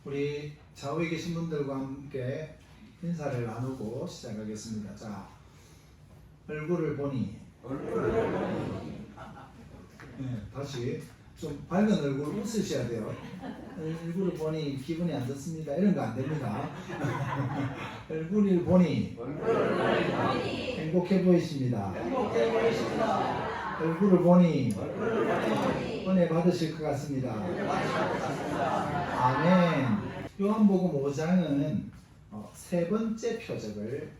우리 좌우에 계신 분들과 함께 인사를 나누고 시작하겠습니다. 자, 얼굴을 보니. 네, 다시 좀 밝은 얼굴 웃으셔야 돼요. 얼굴을 보니 기분이 안 좋습니다. 이런 거 안 됩니다. 얼굴을 보니 행복해 보이십니다. 얼굴을 보니 은혜 받으실 것 같습니다. 아멘. 요한복음 5장은 세 번째 표적을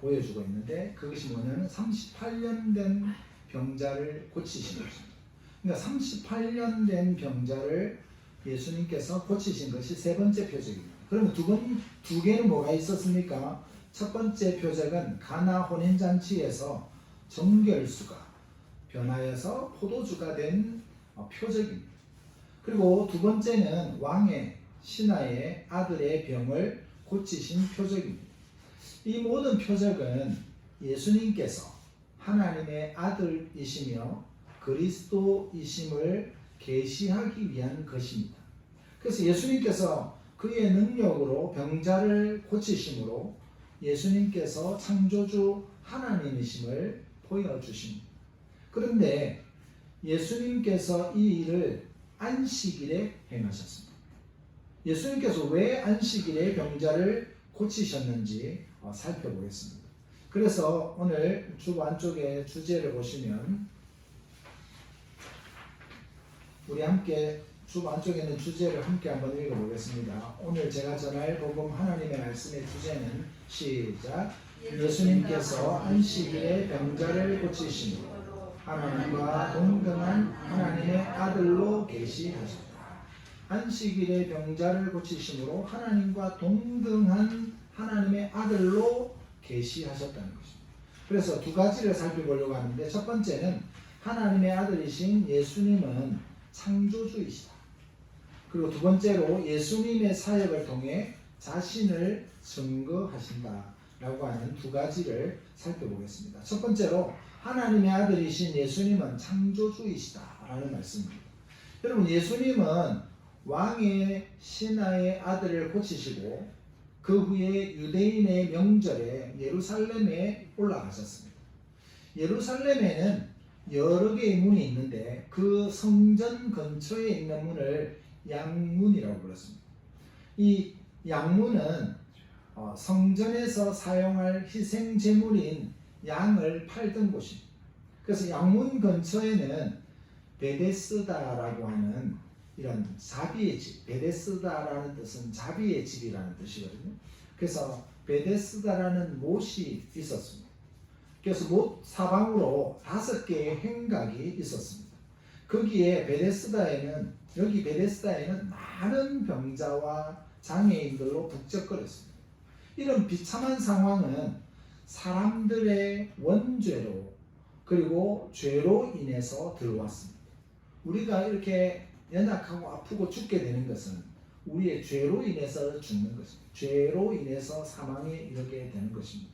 보여주고 있는데, 그것이 뭐냐면 38년 된 병자를 고치신 것입니다. 그러니까 38년 된 병자를 예수님께서 고치신 것이 세 번째 표적입니다. 그러면 두 개는 뭐가 있었습니까? 첫 번째 표적은 가나 혼인잔치에서 정결수가 변하여서 포도주가 된 표적입니다. 그리고 두 번째는 왕의 신하의 아들의 병을 고치신 표적입니다. 이 모든 표적은 예수님께서 하나님의 아들이시며 그리스도이심을 계시하기 위한 것입니다. 그래서 예수님께서 그의 능력으로 병자를 고치심으로 예수님께서 창조주 하나님이심을 보여주십니다. 그런데 예수님께서 이 일을 안식일에 행하셨습니다. 예수님께서 왜 안식일에 병자를 고치셨는지 살펴보겠습니다. 그래서 오늘 주보 안쪽에 주제를 보시면, 우리 함께 주보 안쪽에 있는 주제를 함께 한번 읽어보겠습니다. 오늘 제가 전할 복음 하나님의 말씀의 주제는, 시작, 예수님께서 안식일에 병자를 고치시니 하나님과 동등한 하나님의 아들로 계시하셨다. 안식일에 병자를 고치심으로 하나님과 동등한 하나님의 아들로 계시하셨다는 것입니다. 그래서 두 가지를 살펴보려고 하는데, 첫 번째는 하나님의 아들이신 예수님은 창조주이시다. 그리고 두 번째로 예수님의 사역을 통해 자신을 증거하신다라고 하는 두 가지를 살펴보겠습니다. 첫 번째로 하나님의 아들이신 예수님은 창조주이시다라는 말씀입니다. 여러분, 예수님은 왕의 신하의 아들을 고치시고 그 후에 유대인의 명절에 예루살렘에 올라가셨습니다. 예루살렘에는 여러 개의 문이 있는데 그 성전 근처에 있는 문을 양문이라고 불렀습니다. 이 양문은 성전에서 사용할 희생 제물인 양을 팔던 곳입니다. 그래서 양문 근처에는 베데스다라고 하는 이런 자비의 집, 베데스다라는 뜻은 자비의 집이라는 뜻이거든요. 그래서 베데스다라는 못이 있었습니다. 그래서 못 사방으로 5개의 행각이 있었습니다. 거기에 여기 베데스다에는 많은 병자와 장애인들로 북적거렸습니다. 이런 비참한 상황은 사람들의 원죄로, 그리고 죄로 인해서 들어왔습니다. 우리가 이렇게 연약하고 아프고 죽게 되는 것은 우리의 죄로 인해서 죽는 것입니다. 죄로 인해서 사망에 이르게 되는 것입니다.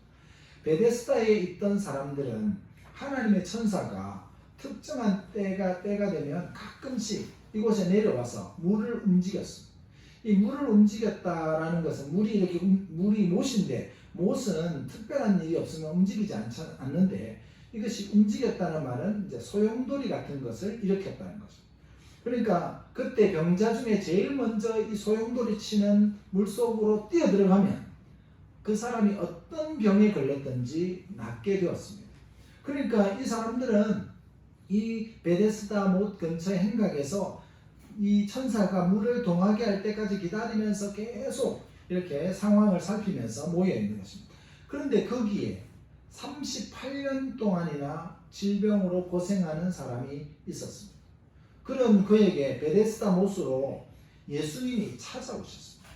베데스다에 있던 사람들은 하나님의 천사가 특정한 때가 되면 가끔씩 이곳에 내려와서 물을 움직였습니다. 이 물을 움직였다라는 것은, 물이 못인데, 못은 특별한 일이 없으면 움직이지 않는데, 이것이 움직였다는 말은 이제 소용돌이 같은 것을 일으켰다는 것입니다. 그러니까 그때 병자 중에 제일 먼저 이 소용돌이 치는 물속으로 뛰어들어가면 그 사람이 어떤 병에 걸렸든지 낫게 되었습니다. 그러니까 이 사람들은 이 베데스다 못 근처 행각에서 이 천사가 물을 동하게 할 때까지 기다리면서 계속 이렇게 상황을 살피면서 모여 있는 것입니다. 그런데 거기에 38년 동안이나 질병으로 고생하는 사람이 있었습니다. 그런 그에게 베데스다 못으로 예수님이 찾아오셨습니다.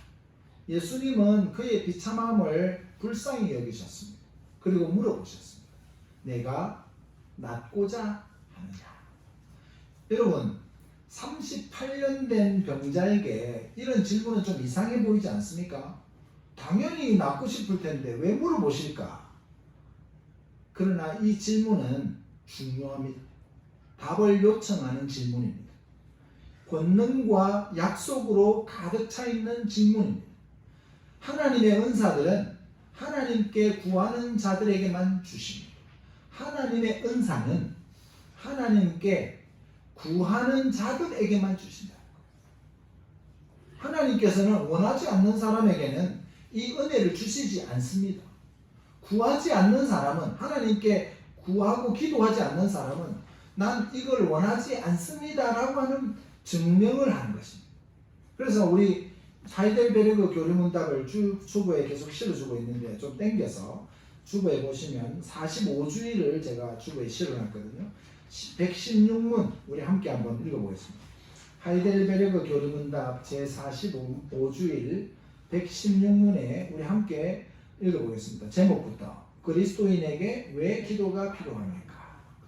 예수님은 그의 비참함을 불쌍히 여기셨습니다. 그리고 물어보셨습니다. 내가 낫고자 하느냐? 여러분, 38년 된 병자에게 이런 질문은 좀 이상해 보이지 않습니까? 당연히 낫고 싶을 텐데 왜 물어보실까? 그러나 이 질문은 중요합니다. 답을 요청하는 질문입니다. 권능과 약속으로 가득 차 있는 직문입니다. 하나님의 은사들은 하나님께 구하는 자들에게만 주십니다. 하나님의 은사는 하나님께 구하는 자들에게만 주신다. 하나님께서는 원하지 않는 사람에게는 이 은혜를 주시지 않습니다. 구하지 않는 사람은, 하나님께 구하고 기도하지 않는 사람은 난 이걸 원하지 않습니다 라고 하는 증명을 하는 것입니다. 그래서 우리 하이델베르그 교리문답을 주보에 계속 실어주고 있는데 좀 땡겨서 주보에 보시면 45주일을 제가 주보에 실어놨거든요. 116문 우리 함께 한번 읽어보겠습니다. 하이델베르그 교리문답 제45주일 116문에 우리 함께 읽어보겠습니다. 제목부터 그리스도인에게 왜 기도가 필요합니까?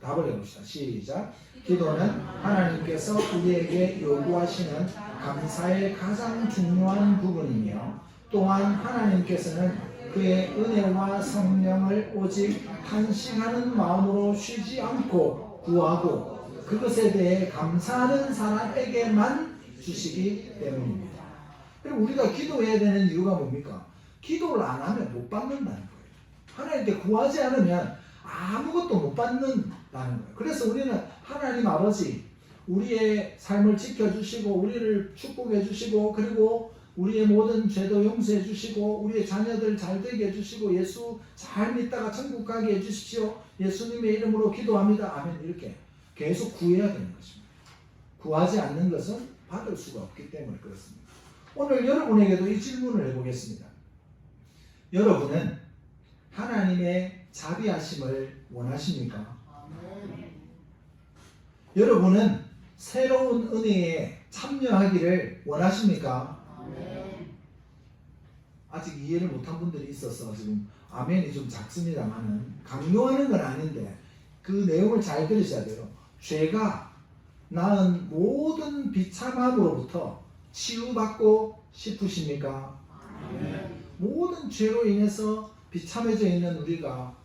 답을 해봅시다. 시작. 기도는 하나님께서 우리에게 요구하시는 감사의 가장 중요한 부분이며 또한 하나님께서는 그의 은혜와 성령을 오직 탄식하는 마음으로 쉬지 않고 구하고 그것에 대해 감사하는 사람에게만 주시기 때문입니다. 그리고 우리가 기도해야 되는 이유가 뭡니까? 기도를 안 하면 못 받는다는 거예요. 하나님께 구하지 않으면 아무것도 못 받는다는 거예요. 그래서 우리는 하나님 아버지 우리의 삶을 지켜주시고 우리를 축복해 주시고 그리고 우리의 모든 죄도 용서해 주시고 우리의 자녀들 잘 되게 해주시고 예수 잘 믿다가 천국 가게 해주십시오. 예수님의 이름으로 기도합니다. 아멘. 이렇게 계속 구해야 되는 것입니다. 구하지 않는 것은 받을 수가 없기 때문에 그렇습니다. 오늘 여러분에게도 이 질문을 해보겠습니다. 여러분은 하나님의 자비하심을 원하십니까? 여러분은 새로운 은혜에 참여하기를 원하십니까? 아직 이해를 못한 분들이 있어서 지금 아멘이 좀 작습니다만은 강요하는 건 아닌데 그 내용을 잘 들으셔야 돼요. 죄가 낳은 모든 비참함으로부터 치유받고 싶으십니까? 모든 죄로 인해서 비참해져 있는 우리가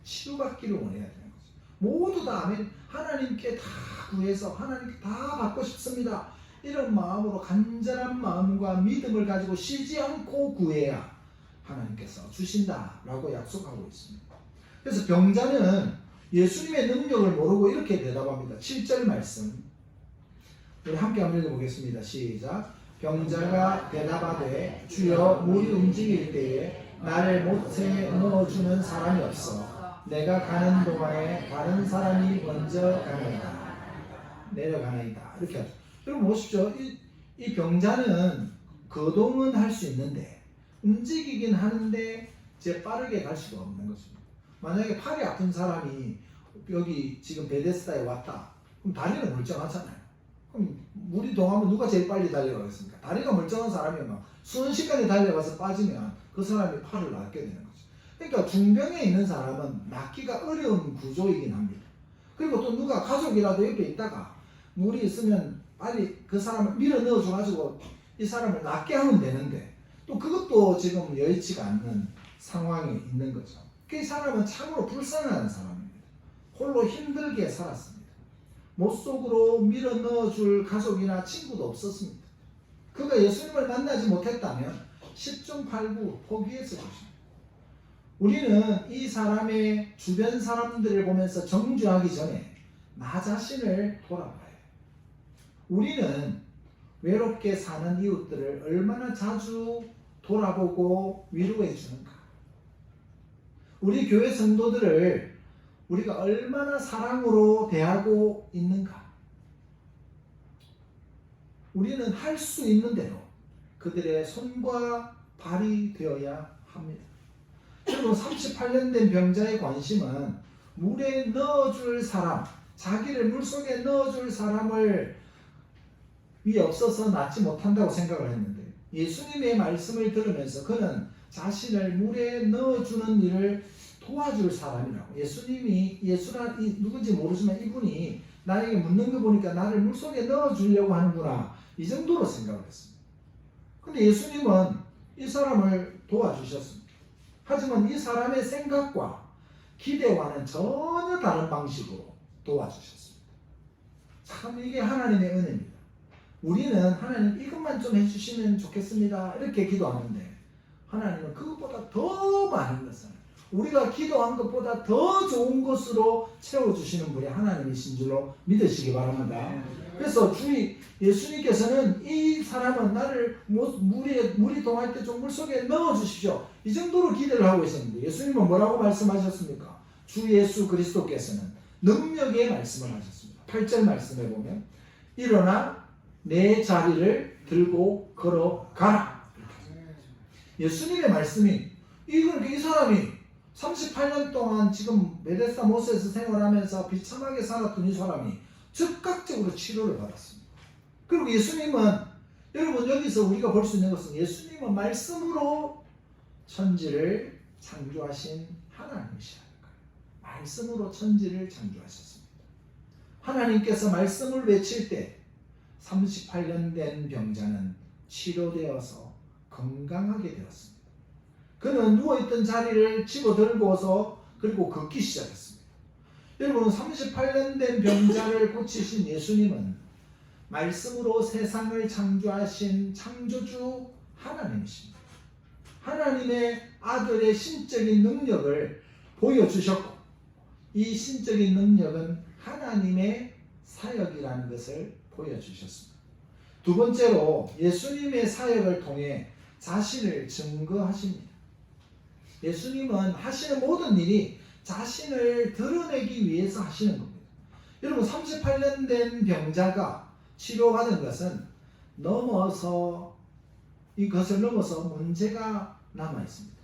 치유받기를 원해야 되는 거죠. 모두 다 아멘. 하나님께 다 구해서 하나님께 다 받고 싶습니다. 이런 마음으로 간절한 마음과 믿음을 가지고 쉬지 않고 구해야 하나님께서 주신다라고 약속하고 있습니다. 그래서 병자는 예수님의 능력을 모르고 이렇게 대답합니다. 7절 말씀 우리 함께 한번 읽어보겠습니다. 시작. 병자가 대답하되 주여 물이 움직일 때에 나를 못에 넣어주는 사람이 없어 내가 가는 동안에 다른 사람이 먼저 가나이다. 내려가나이다. 이렇게 하죠. 여러분 보십시오. 이 병자는 거동은 할 수 있는데 움직이긴 하는데 빠르게 갈 수가 없는 것입니다. 만약에 팔이 아픈 사람이 여기 지금 베데스다에 왔다. 그럼 다리는 멀쩡하잖아요. 그럼 물이 동하면 누가 제일 빨리 달려가겠습니까? 다리가 멀쩡한 사람이 막 순식간에 달려가서 빠지면 그 사람이 팔을 낫게 되는 거죠. 그러니까 중병에 있는 사람은 낫기가 어려운 구조이긴 합니다. 그리고 또 누가 가족이라도 옆에 있다가 물이 있으면 빨리 그 사람을 밀어 넣어줘가지고 이 사람을 낫게 하면 되는데 또 그것도 지금 여의치가 않는 상황에 있는 거죠. 그 사람은 참으로 불쌍한 사람입니다. 홀로 힘들게 살았습니다. 못속으로 밀어 넣어줄 가족이나 친구도 없었습니다. 그가 예수님을 만나지 못했다면 10중 8구 포기했을 것입니다. 우리는 이 사람의 주변 사람들을 보면서 정죄하기 전에 나 자신을 돌아봐야 해요. 우리는 외롭게 사는 이웃들을 얼마나 자주 돌아보고 위로해 주는가? 우리 교회 성도들을 우리가 얼마나 사랑으로 대하고 있는가? 우리는 할 수 있는 대로 그들의 손과 발이 되어야 합니다. 그리고 38년 된 병자의 관심은 물에 넣어줄 사람, 자기를 물속에 넣어줄 사람을 위에 없어서 낫지 못한다고 생각을 했는데 예수님의 말씀을 들으면서 그는 자신을 물에 넣어주는 일을 도와줄 사람이라고. 예수님이 누군지 모르지만 이분이 나에게 묻는 거 보니까 나를 물속에 넣어주려고 하는구나, 이 정도로 생각을 했습니다. 근데 예수님은 이 사람을 도와주셨습니다. 하지만 이 사람의 생각과 기대와는 전혀 다른 방식으로 도와주셨습니다. 참 이게 하나님의 은혜입니다. 우리는 하나님 이것만 좀 해주시면 좋겠습니다 이렇게 기도하는데 하나님은 그것보다 더 많은 것을 우리가 기도한 것보다 더 좋은 것으로 채워주시는 분이 하나님이신 줄로 믿으시기 바랍니다. 그래서 예수님께서는 이 사람은 나를 물이 동할 때 좀 물속에 넣어주십시오 이 정도로 기대를 하고 있었는데 예수님은 뭐라고 말씀하셨습니까? 주 예수 그리스도께서는 능력의 말씀을 하셨습니다. 8절 말씀에 보면 일어나 내 자리를 들고 걸어가라. 예수님의 말씀이 이 사람이 38년 동안 지금 베데스다 못에서 생활하면서 비참하게 살았던 이 사람이 즉각적으로 치료를 받았습니다. 그리고 예수님은 여러분 여기서 우리가 볼 수 있는 것은 예수님은 말씀으로 천지를 창조하신 하나님이시라는 거예요. 말씀으로 천지를 창조하셨습니다. 하나님께서 말씀을 외칠 때 38년 된 병자는 치료되어서 건강하게 되었습니다. 그는 누워있던 자리를 집어들고서 그리고 걷기 시작했습니다. 여러분 38년 된 병자를 고치신 예수님은 말씀으로 세상을 창조하신 창조주 하나님이십니다. 하나님의 아들의 신적인 능력을 보여주셨고 이 신적인 능력은 하나님의 사역이라는 것을 보여주셨습니다. 두 번째로 예수님의 사역을 통해 자신을 증거하십니다. 예수님은 하시는 모든 일이 자신을 드러내기 위해서 하시는 겁니다. 여러분 38년 된 병자가 치료받은 것은 이것을 넘어서 문제가 남아 있습니다.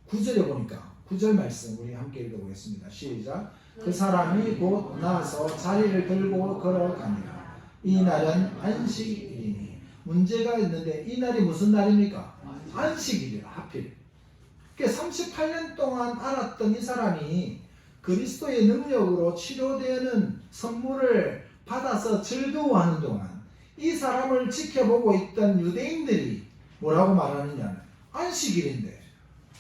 9절에 보니까 9절 말씀 우리 함께 읽어보겠습니다. 시작. 그 사람이 곧 나아서 자리를 들고 걸어가니라. 이 날은 안식일이니. 문제가 있는데 이 날이 무슨 날입니까? 안식일이라 하필. 38년 동안 알았던 이 사람이 그리스도의 능력으로 치료되는 선물을 받아서 즐거워하는 동안 이 사람을 지켜보고 있던 유대인들이 뭐라고 말하느냐? 안식일인데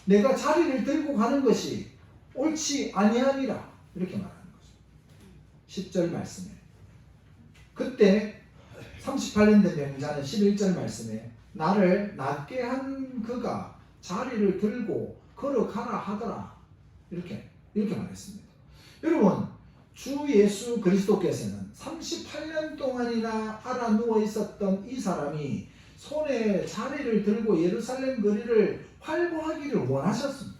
내가 자리를 들고 가는 것이 옳지 아니하니라 이렇게 말하는 거죠. 10절 말씀에 그때 38년 된 병자는 11절 말씀에 나를 낫게 한 그가 자리를 들고 걸어가라 하더라 이렇게 말했습니다. 여러분 주 예수 그리스도께서는 38년 동안이나 알아 누워 있었던 이 사람이 손에 자리를 들고 예루살렘 거리를 활보하기를 원하셨습니다.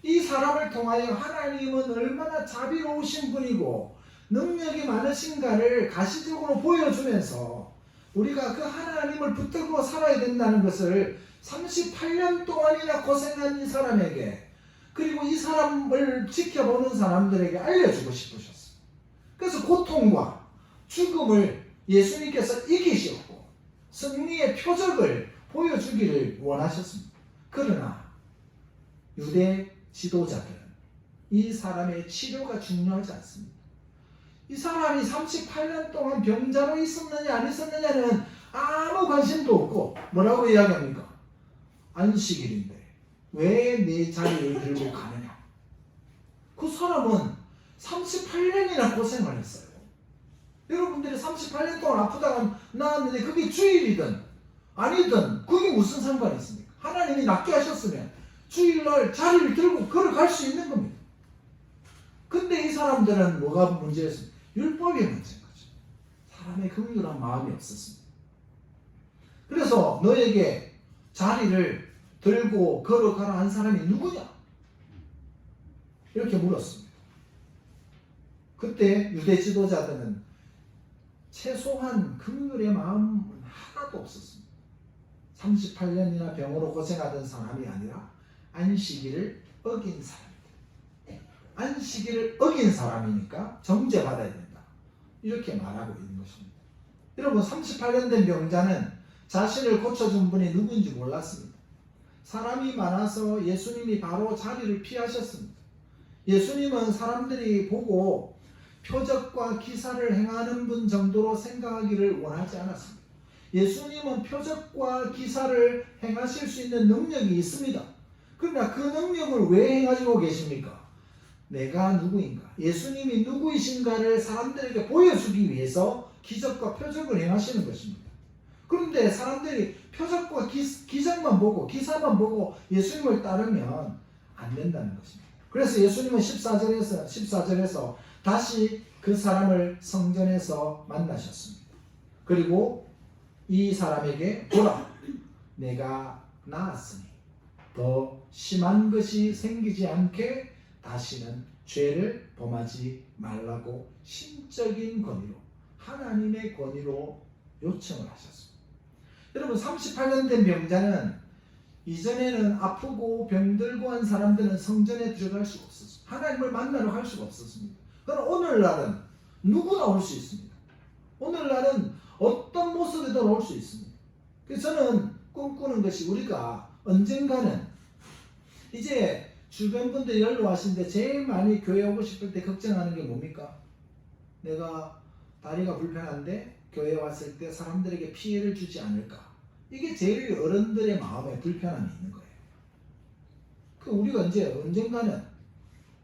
이 사람을 통하여 하나님은 얼마나 자비로우신 분이고 능력이 많으신가를 가시적으로 보여주면서 우리가 그 하나님을 붙들고 살아야 된다는 것을 38년 동안이나 고생한 이 사람에게 그리고 이 사람을 지켜보는 사람들에게 알려주고 싶으셨어요. 그래서 고통과 죽음을 예수님께서 이기셨고 승리의 표적을 보여주기를 원하셨습니다. 그러나 유대 지도자들은 이 사람의 치료가 중요하지 않습니다. 이 사람이 38년 동안 병자로 있었느냐 안 있었느냐는 아무 관심도 없고 뭐라고 이야기합니까? 안식일인데 왜 내 자리를 들고 가느냐? 그 사람은 38년이나 고생을 했어요. 여러분들이 38년 동안 아프다가 나왔는데 그게 주일이든 아니든 그게 무슨 상관이 있습니까? 하나님이 낫게 하셨으면 주일날 자리를 들고 걸어갈 수 있는 겁니다. 근데 이 사람들은 뭐가 문제였습니까? 율법이 문제인 거죠. 사람의 긍휼한 마음이 없었습니다. 그래서 너에게 자리를 들고 걸어가라 한 사람이 누구냐? 이렇게 물었습니다. 그때 유대 지도자들은 최소한 긍휼의 마음은 하나도 없었습니다. 38년이나 병으로 고생하던 사람이 아니라 안식일을 어긴 사람이다. 안식일을 어긴 사람이니까 정죄받아야 된다. 이렇게 말하고 있는 것입니다. 여러분 38년 된 병자는 자신을 고쳐준 분이 누구인지 몰랐습니다. 사람이 많아서 예수님이 바로 자리를 피하셨습니다. 예수님은 사람들이 보고 표적과 기사를 행하는 분 정도로 생각하기를 원하지 않았습니다. 예수님은 표적과 기사를 행하실 수 있는 능력이 있습니다. 그러나 그 능력을 왜 행하시고 계십니까? 내가 누구인가? 예수님이 누구이신가를 사람들에게 보여주기 위해서 기적과 표적을 행하시는 것입니다. 그런데 사람들이 표적과 기적만 보고 기사만 보고 예수님을 따르면 안 된다는 것입니다. 그래서 예수님은 14절에서 다시 그 사람을 성전에서 만나셨습니다. 그리고 이 사람에게 보라, 내가 나았으니 더 심한 것이 생기지 않게 다시는 죄를 범하지 말라고 신적인 권위로, 하나님의 권위로 요청을 하셨습니다. 여러분, 38년 된 병자는 이전에는 아프고 병들고 한 사람들은 성전에 들어갈 수가 없었습니다. 하나님을 만나러 갈 수가 없었습니다. 그러나 오늘날은 누구나 올 수 있습니다. 오늘날은 어떤 모습에도 올 수 있습니다. 그래서 저는 꿈꾸는 것이 우리가 언젠가는 이제 주변 분들 연로하신데 제일 많이 교회 오고 싶을 때 걱정하는 게 뭡니까? 내가 다리가 불편한데 교회 왔을 때 사람들에게 피해를 주지 않을까? 이게 제일 어른들의 마음에 불편함이 있는 거예요. 그 우리가 이제 언젠가는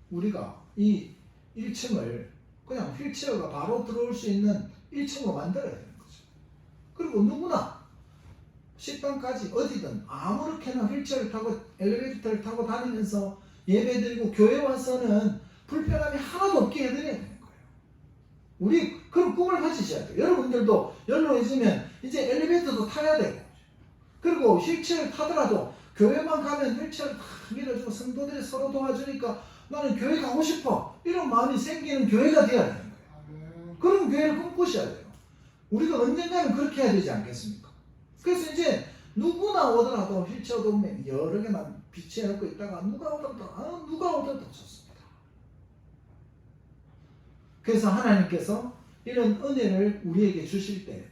우리가 이 1층을 그냥 휠체어가 바로 들어올 수 있는 1층으로 만들어야 되는 거죠. 그리고 누구나 식당까지 어디든 아무렇게나 휠체어를 타고 엘리베이터를 타고 다니면서 예배드리고 교회 와서는 불편함이 하나도 없게 해드려야 되는 거예요. 우리 그런 꿈을 가지셔야 돼요. 여러분들도 연로해지면 이제 엘리베이터도 타야 되고, 그리고 휠체어를 타더라도 교회만 가면 휠체어를 탁 밀어주고 성도들이 서로 도와주니까 나는 교회 가고 싶어, 이런 마음이 생기는 교회가 돼야 되는 거예요. 그런 교회를 꿈꾸셔야 돼요. 우리가 언젠가는 그렇게 해야 되지 않겠습니까? 그래서 이제 누구나 오더라도 휠체어도 여러 개만 비치해놓고 있다가 누가 오더라도 좋습니다. 그래서 하나님께서 이런 은혜를 우리에게 주실 때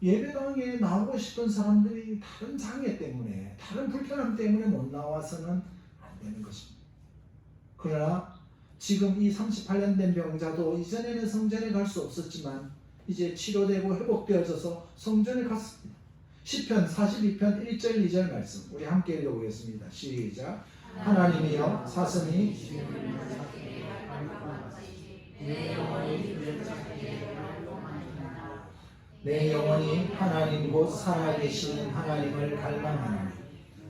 예배당에 나오고 싶은 사람들이 다른 장애 때문에, 다른 불편함 때문에 못 나와서는 안 되는 것입니다. 그러나 지금 이 38년 된 병자도 이전에는 성전에 갈 수 없었지만 이제 치료되고 회복되어져서 성전에 갔습니다. 시편 42편 1절 2절 말씀 우리 함께 읽어보겠습니다. 시작. 하나님이여 사슴이 내 영혼이 하나님 곧 살아계신 하나님을 갈망하노니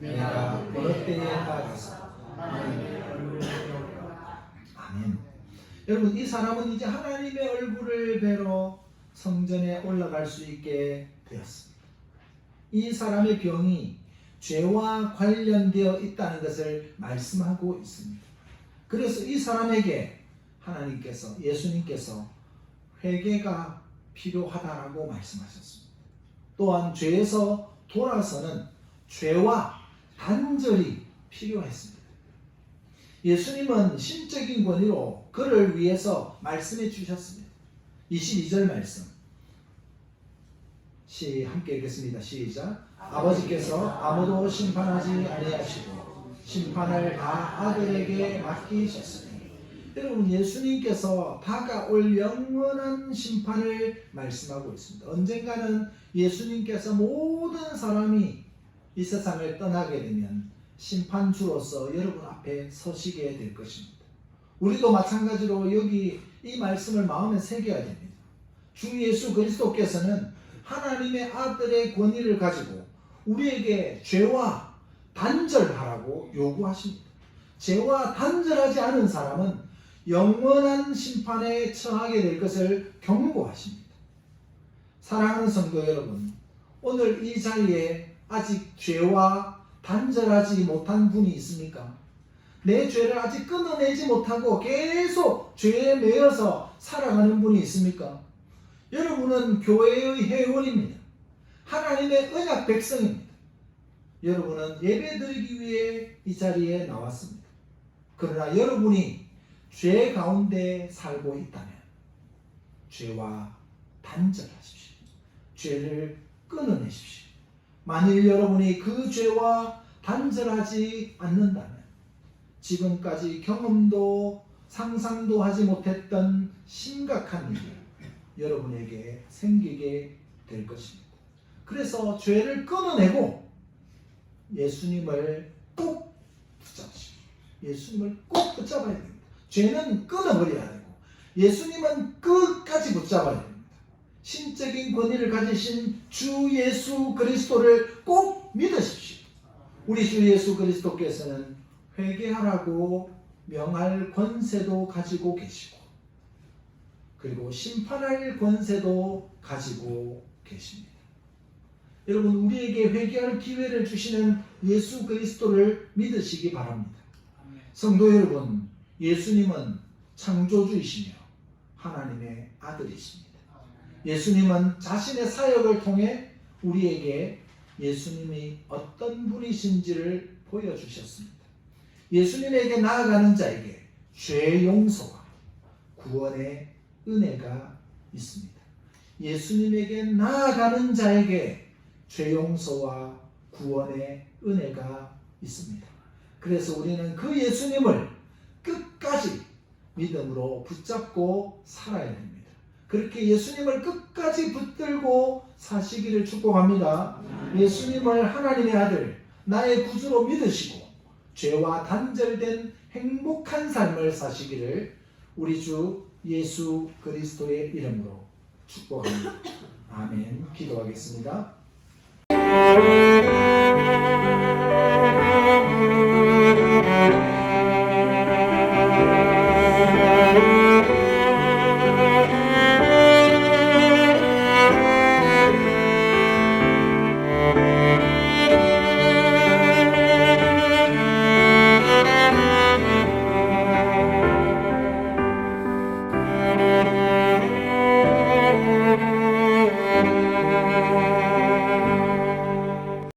내가 어느 때에 빠져서 하나님의 얼굴을 보려고. 아멘. 여러분, 이 사람은 이제 하나님의 얼굴을 뵈러 성전에 올라갈 수 있게 되었습니다. 이 사람의 병이 죄와 관련되어 있다는 것을 말씀하고 있습니다. 그래서 이 사람에게 하나님께서, 예수님께서 회개가 필요하다라고 말씀하셨습니다. 또한 죄에서 돌아서는 죄와 단절이 필요했습니다. 예수님은 신적인 권위로 그를 위해서 말씀해 주셨습니다. 22절 말씀 함께 읽겠습니다. 시작. 아버지께서 아무도 심판하지 아니하시고 심판을 다 아들에게 맡기셨으니. 여러분, 예수님께서 다가올 영원한 심판을 말씀하고 있습니다. 언젠가는 예수님께서 모든 사람이 이 세상을 떠나게 되면 심판주로서 여러분 앞에 서시게 될 것입니다. 우리도 마찬가지로 여기 이 말씀을 마음에 새겨야 됩니다. 주 예수 그리스도께서는 하나님의 아들의 권위를 가지고 우리에게 죄와 단절하라고 요구하십니다. 죄와 단절하지 않은 사람은 영원한 심판에 처하게 될 것을 경고하십니다. 사랑하는 성도 여러분, 오늘 이 자리에 아직 죄와 단절하지 못한 분이 있습니까? 내 죄를 아직 끊어내지 못하고 계속 죄에 매여서 살아가는 분이 있습니까? 여러분은 교회의 회원입니다. 하나님의 언약 백성입니다. 여러분은 예배드리기 위해 이 자리에 나왔습니다. 그러나 여러분이 죄 가운데 살고 있다면 죄와 단절하십시오. 죄를 끊어내십시오. 만일 여러분이 그 죄와 단절하지 않는다면 지금까지 경험도 상상도 하지 못했던 심각한 일이 여러분에게 생기게 될 것입니다. 그래서 죄를 끊어내고 예수님을 꼭 붙잡으십시오. 예수님을 꼭 붙잡아야 됩니다. 죄는 끊어버려야 되고 예수님은 끝까지 붙잡아야 됩니다. 신적인 권위를 가지신 주 예수 그리스도를 꼭 믿으십시오. 우리 주 예수 그리스도께서는 회개하라고 명할 권세도 가지고 계시고, 그리고 심판할 권세도 가지고 계십니다. 여러분, 우리에게 회개할 기회를 주시는 예수 그리스도를 믿으시기 바랍니다. 성도 여러분, 예수님은 창조주이시며 하나님의 아들이십니다. 예수님은 자신의 사역을 통해 우리에게 예수님이 어떤 분이신지를 보여주셨습니다. 예수님에게 나아가는 자에게 죄 용서와 구원의 은혜가 있습니다. 예수님에게 나아가는 자에게 죄 용서와 구원의 은혜가 있습니다. 그래서 우리는 그 예수님을 끝까지 믿음으로 붙잡고 살아야 됩니다. 그렇게 예수님을 끝까지 붙들고 사시기를 축복합니다. 예수님을 하나님의 아들, 나의 구주로 믿으시고 죄와 단절된 행복한 삶을 사시기를 우리 주 예수 그리스도의 이름으로 축복합니다. 아멘. 기도하겠습니다.